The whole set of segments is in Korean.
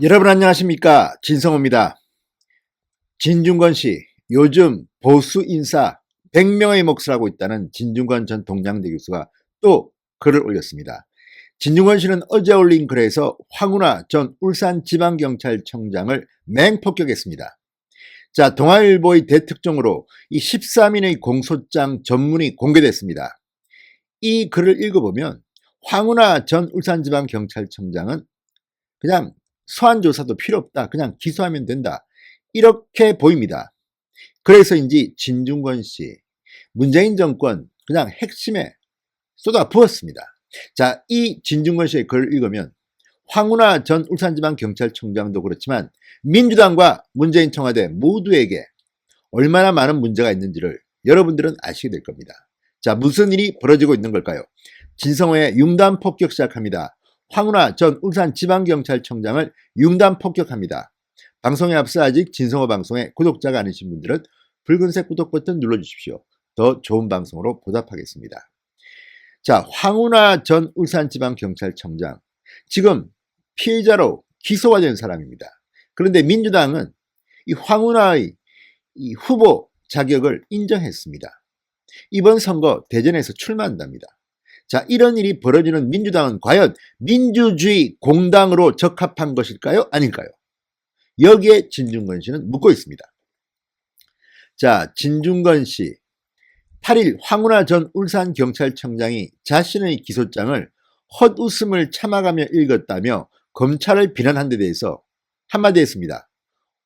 여러분 안녕하십니까? 진성호입니다. 진중권 씨, 요즘 보수 인사 100명의 몫을 하고 있다는 진중권 전 동양대 교수가 또 글을 올렸습니다. 진중권 씨는 어제 올린 글에서 황운하 전 울산지방경찰청장을 맹폭격했습니다. 자, 동아일보의 대특종으로 이 13인의 공소장 전문이 공개됐습니다. 이 글을 읽어보면 황운하 전 울산지방경찰청장은 그냥 소환 조사도 필요 없다. 그냥 기소하면 된다. 이렇게 보입니다. 그래서인지 진중권 씨, 문재인 정권 그냥 핵심에 쏟아 부었습니다. 자, 이 진중권 씨의 글을 읽으면 황운하 전 울산지방경찰청장도 그렇지만 민주당과 문재인 청와대 모두에게 얼마나 많은 문제가 있는지를 여러분들은 아시게 될 겁니다. 자, 무슨 일이 벌어지고 있는 걸까요? 진성호의 융단 폭격 시작합니다. 황운하 전 울산지방경찰청장을 융단 폭격합니다. 방송에 앞서 아직 진성호 방송에 구독자가 아니신 분들은 붉은색 구독 버튼 눌러주십시오. 더 좋은 방송으로 보답하겠습니다. 자, 황운하 전 울산지방경찰청장, 지금 피해자로 기소가 된 사람입니다. 그런데 민주당은 이 황운하의 이 후보 자격을 인정했습니다. 이번 선거 대전에서 출마한답니다. 자, 이런 일이 벌어지는 민주당은 과연 민주주의 공당으로 적합한 것일까요? 아닐까요? 여기에 진중권 씨는 묻고 있습니다. 자, 진중권 씨, 8일 황운하 전 울산경찰청장이 자신의 기소장을 헛웃음을 참아가며 읽었다며 검찰을 비난한 데 대해서 한마디 했습니다.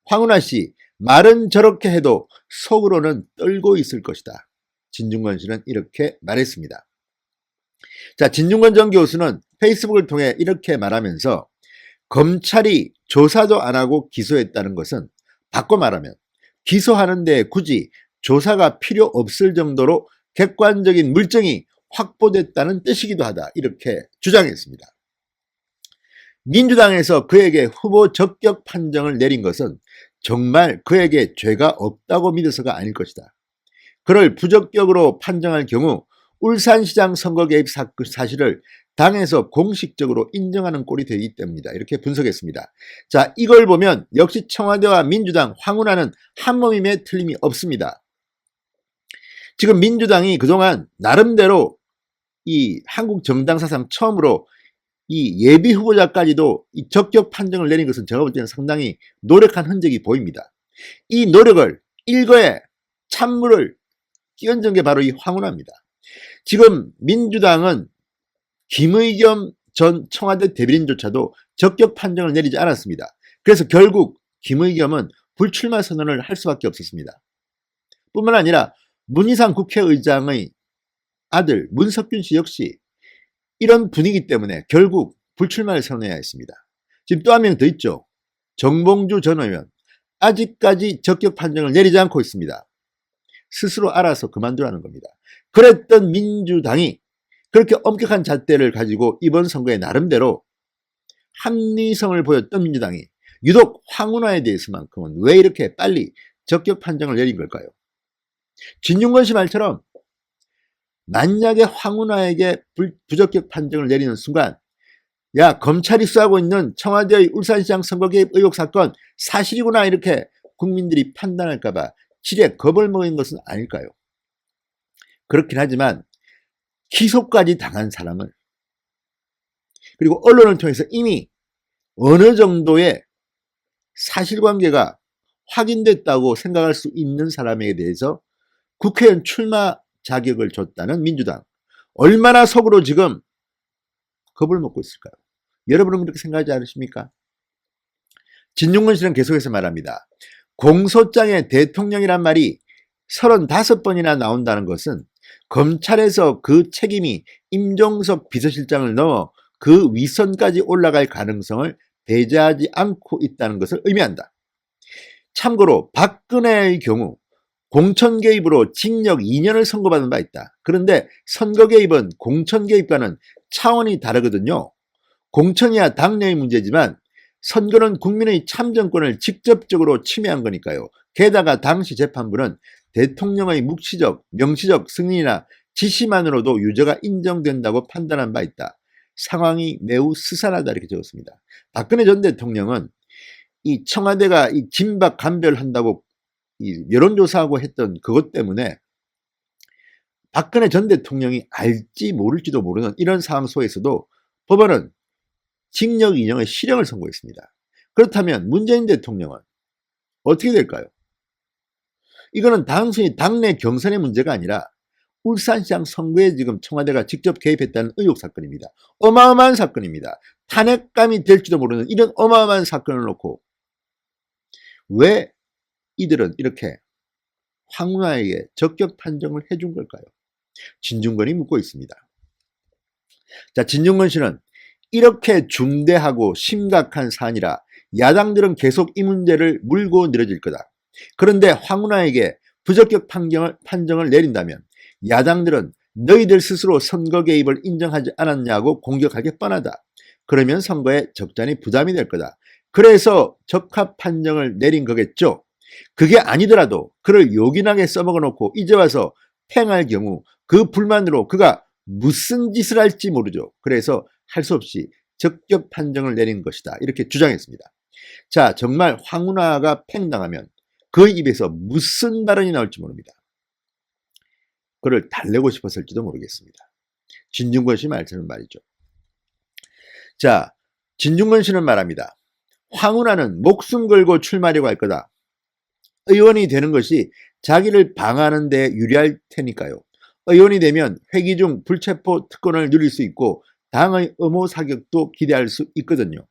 황운하 씨, 말은 저렇게 해도 속으로는 떨고 있을 것이다. 진중권 씨는 이렇게 말했습니다. 자, 진중권 전 교수는 페이스북을 통해 이렇게 말하면서 검찰이 조사도 안 하고 기소했다는 것은 바꿔 말하면 기소하는데 굳이 조사가 필요 없을 정도로 객관적인 물증이 확보됐다는 뜻이기도 하다. 이렇게 주장했습니다. 민주당에서 그에게 후보 적격 판정을 내린 것은 정말 그에게 죄가 없다고 믿어서가 아닐 것이다. 그를 부적격으로 판정할 경우 울산시장 선거 개입 사실을 당에서 공식적으로 인정하는 꼴이 되기 때문이다. 이렇게 분석했습니다. 자, 이걸 보면 역시 청와대와 민주당, 황운하는 한몸임에 틀림이 없습니다. 지금 민주당이 그동안 나름대로 이 한국 정당 사상 처음으로 이 예비 후보자까지도 이 적격 판정을 내린 것은 제가 볼 때는 상당히 노력한 흔적이 보입니다. 이 노력을 일거에 찬물을 끼얹은 게 바로 이 황운하입니다. 지금 민주당은 김의겸 전 청와대 대변인조차도 적격 판정을 내리지 않았습니다. 그래서 결국 김의겸은 불출마 선언을 할 수밖에 없었습니다. 뿐만 아니라 문희상 국회의장의 아들 문석균 씨 역시 이런 분위기 때문에 결국 불출마를 선언해야 했습니다. 지금 또 한 명 더 있죠. 정봉주 전 의원, 아직까지 적격 판정을 내리지 않고 있습니다. 스스로 알아서 그만두라는 겁니다. 그랬던 민주당이 그렇게 엄격한 잣대를 가지고 이번 선거에 나름대로 합리성을 보였던 민주당이 유독 황운하에 대해서만큼은 왜 이렇게 빨리 적격 판정을 내린 걸까요? 진중권 씨 말처럼 만약에 황운하에게 부적격 판정을 내리는 순간, 야, 검찰이 수사하고 있는 청와대의 울산시장 선거 개입 의혹 사건 사실이구나, 이렇게 국민들이 판단할까봐 지레 겁을 먹인 것은 아닐까요? 그렇긴 하지만 기소까지 당한 사람을, 그리고 언론을 통해서 이미 어느 정도의 사실관계가 확인됐다고 생각할 수 있는 사람에 대해서 국회의원 출마 자격을 줬다는 민주당, 얼마나 속으로 지금 겁을 먹고 있을까요? 여러분은 그렇게 생각하지 않으십니까? 진중권 씨는 계속해서 말합니다. 공소장에 대통령이란 말이 35번이나 나온다는 것은 검찰에서 그 책임이 임종석 비서실장을 넘어 그 윗선까지 올라갈 가능성을 배제하지 않고 있다는 것을 의미한다. 참고로 박근혜의 경우 공천 개입으로 징역 2년을 선고받은 바 있다. 그런데 선거 개입은 공천 개입과는 차원이 다르거든요. 공천이야 당내의 문제지만 선거는 국민의 참정권을 직접적으로 침해한 거니까요. 게다가 당시 재판부는 대통령의 묵시적, 명시적 승인이나 지시만으로도 유죄가 인정된다고 판단한 바 있다. 상황이 매우 스산하다, 이렇게 적었습니다. 박근혜 전 대통령은 이 청와대가 이 진박 감별한다고 이 여론조사하고 했던 그것 때문에 박근혜 전 대통령이 알지 모를지도 모르는 이런 상황 속에서도 법원은 징역 2년의 실형을 선고했습니다. 그렇다면 문재인 대통령은 어떻게 될까요? 이거는 단순히 당내 경선의 문제가 아니라 울산시장 선거에 지금 청와대가 직접 개입했다는 의혹 사건입니다. 어마어마한 사건입니다. 탄핵감이 될지도 모르는 이런 어마어마한 사건을 놓고 왜 이들은 이렇게 황운하에게 적격 판정을 해준 걸까요? 진중권이 묻고 있습니다. 자, 진중권 씨는 이렇게 중대하고 심각한 사안이라 야당들은 계속 이 문제를 물고 늘어질 거다. 그런데 황운하에게 부적격 판정을 내린다면 야당들은 너희들 스스로 선거 개입을 인정하지 않았냐고 공격할 게 뻔하다. 그러면 선거에 적잖이 부담이 될 거다. 그래서 적합 판정을 내린 거겠죠. 그게 아니더라도 그를 요긴하게 써먹어 놓고 이제 와서 팽할 경우 그 불만으로 그가 무슨 짓을 할지 모르죠. 그래서 할 수 없이 적격 판정을 내린 것이다. 이렇게 주장했습니다. 자, 정말 황운하가 팽당하면 그 입에서 무슨 발언이 나올지 모릅니다. 그를 달래고 싶었을지도 모르겠습니다. 진중권 씨 말처럼 말이죠. 자, 진중권 씨는 말합니다. 황운하는 목숨 걸고 출마하려고 할 거다. 의원이 되는 것이 자기를 방어하는 데 유리할 테니까요. 의원이 되면 회기 중 불체포 특권을 누릴 수 있고 당의 의무 사격도 기대할 수 있거든요.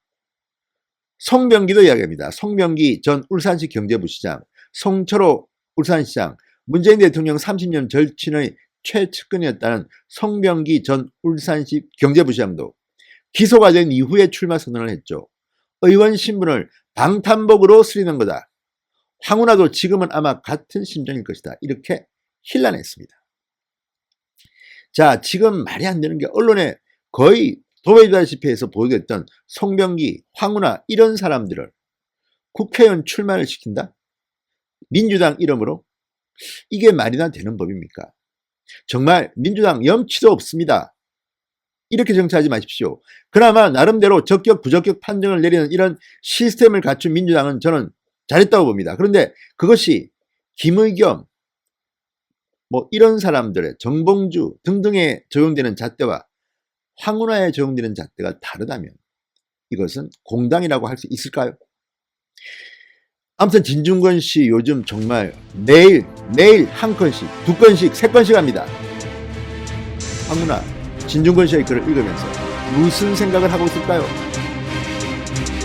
송병기도 이야기합니다. 송병기 전 울산시 경제부시장, 송철호 울산시장, 문재인 대통령 30년 절친의 최측근이었다는 송병기 전 울산시 경제부시장도 기소가 된 이후에 출마 선언을 했죠. 의원 신분을 방탄복으로 쓰리는 거다. 황운하도 지금은 아마 같은 심정일 것이다. 이렇게 힐난했습니다. 자, 지금 말이 안 되는 게 언론에 거의 도배되다시피 해서 보도됐던 송병기, 황운하 이런 사람들을 국회의원 출마를 시킨다? 민주당 이름으로? 이게 말이나 되는 법입니까? 정말 민주당 염치도 없습니다. 이렇게 정치하지 마십시오. 그나마 나름대로 적격 부적격 판정을 내리는 이런 시스템을 갖춘 민주당은 저는 잘했다고 봅니다. 그런데 그것이 김의겸 뭐 이런 사람들의 정봉주 등등에 적용되는 잣대와 황운하에 적용되는 잣대가 다르다면 이것은 공당이라고 할 수 있을까요? 아무튼 진중권 씨 요즘 정말 매일 한 건씩, 두 건씩, 세 건씩 합니다. 황운하, 진중권 씨의 글을 읽으면서 무슨 생각을 하고 있을까요?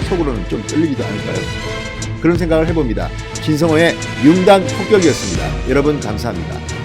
속으로는 좀 떨리지도 않을까요? 그런 생각을 해봅니다. 진성호의 융단 폭격이었습니다. 여러분 감사합니다.